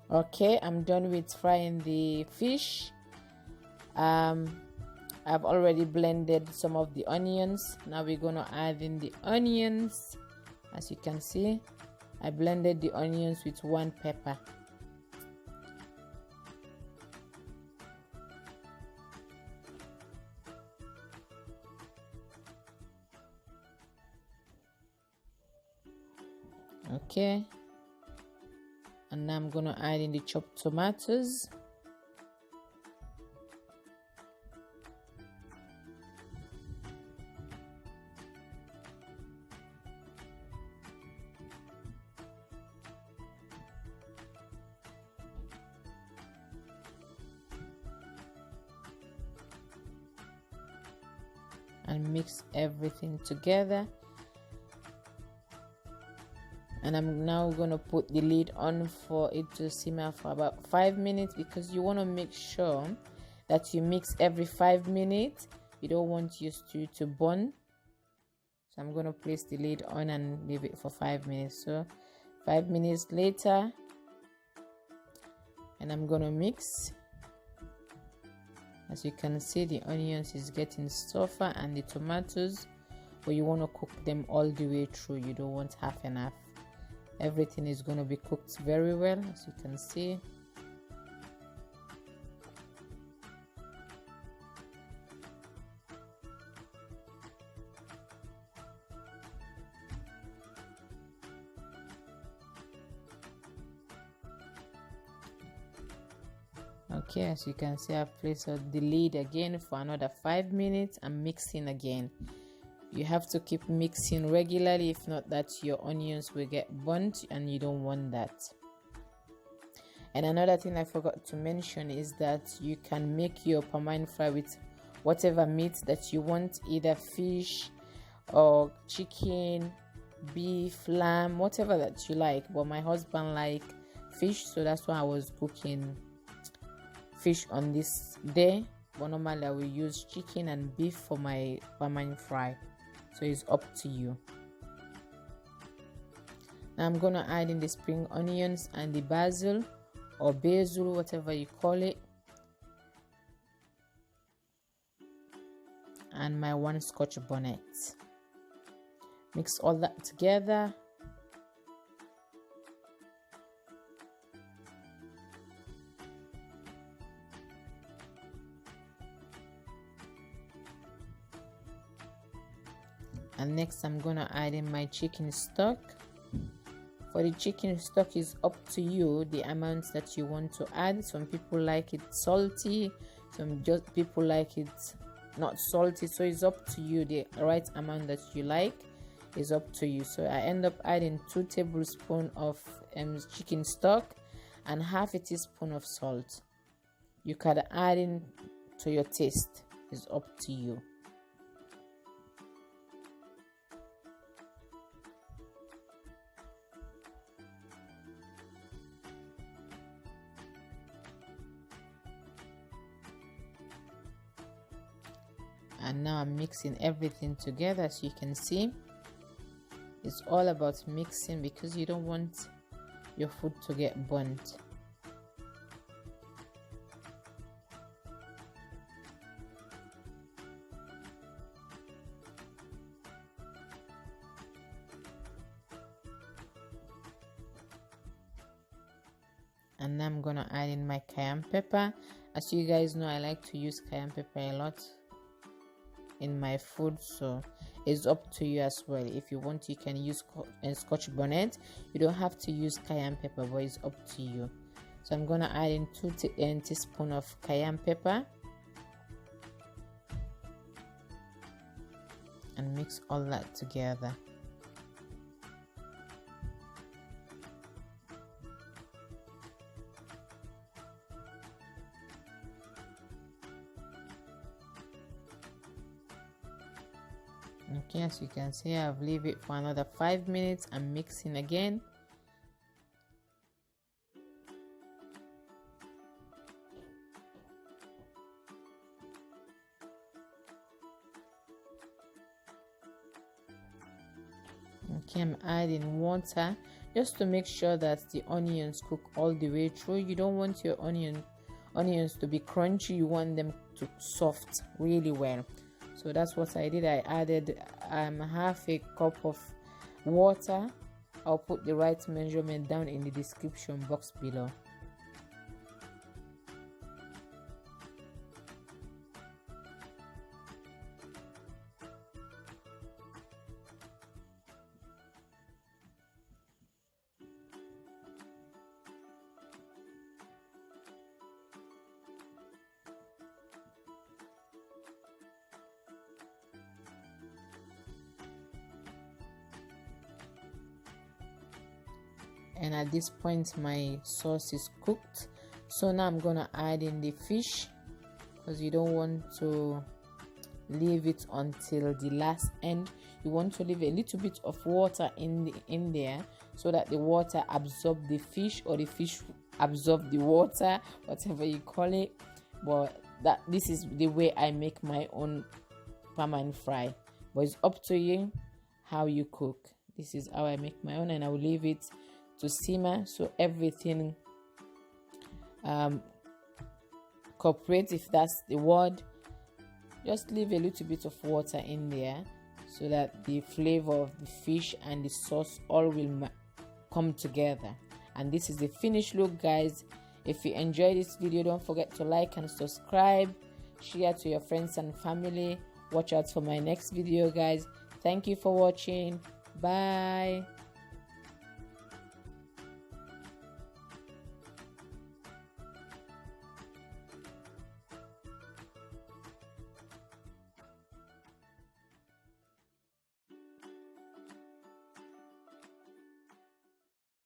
Okay, I'm done with frying the fish. I've already blended some of the onions. Now we're gonna add in the onions. As you can see, I blended the onions with 1 pepper. Okay, and now I'm gonna add in the chopped tomatoes. And mix everything together. And I'm now gonna put the lid on for it to simmer for about 5 minutes, because you want to make sure that you mix every 5 minutes. You don't want your stew to burn. So I'm gonna place the lid on and leave it for 5 minutes. So 5 minutes later, and I'm gonna mix. As you can see, the onions is getting softer and the tomatoes, but you want to cook them all the way through. You don't want half and half. Everything is going to be cooked very well, as you can see. Okay, as you can see, I've placed the lid again for another 5 minutes and mixing again. You have to keep mixing regularly, if not that your onions will get burnt, and you don't want that. And another thing I forgot to mention is that you can make your pamine fry with whatever meat that you want, either fish or chicken, beef, lamb, whatever that you like. But my husband likes fish, so that's why I was cooking fish on this day. But normally I will use chicken and beef for my pamine fry, so it's up to you. Now I'm gonna add in the spring onions and the basil or basil, whatever you call it, and my 1 scotch bonnet. Mix all that together. And next I'm gonna add in my chicken stock. For the chicken stock, is up to you the amounts that you want to add. Some people like it salty, some people like it not salty, so it's up to you. The right amount that you like is up to you. So I end up adding 2 tablespoons of chicken stock and half a teaspoon of salt. You can add in to your taste, it's up to you. And now I'm mixing everything together. As you can see, it's all about mixing, because you don't want your food to get burnt. And now I'm gonna add in my cayenne pepper. As you guys know, I like to use cayenne pepper a lot in my food, so it's up to you as well. If you want, you can use scotch bonnet. You don't have to use cayenne pepper, but it's up to you. So I'm gonna add in 2 teaspoons of cayenne pepper and mix all that together. Okay, as you can see, I've leave it for another 5 minutes. I'm mixing again. Okay, I'm adding water. just to make sure that the onions cook all the way through. You don't want your onions to be crunchy, you want them to soft really well. So that's what I did. I added half a cup of water. I'll put the right measurement down in the description box below. And at this point my sauce is cooked, so now I'm gonna add in the fish, because you don't want to leave it until the last end. You want to leave a little bit of water in there, so that the water absorb the fish, or the fish absorb the water, whatever you call it. But this is the way I make my own pamine fry, but it's up to you how you cook. This is how I make my own, and I will leave it to simmer so everything cooperates, if that's the word. Just leave a little bit of water in there so that the flavor of the fish and the sauce all will come together. And this is the finished look, guys. If you enjoyed this video, don't forget to like and subscribe, share to your friends and family. Watch out for my next video, guys. Thank you for watching. Bye.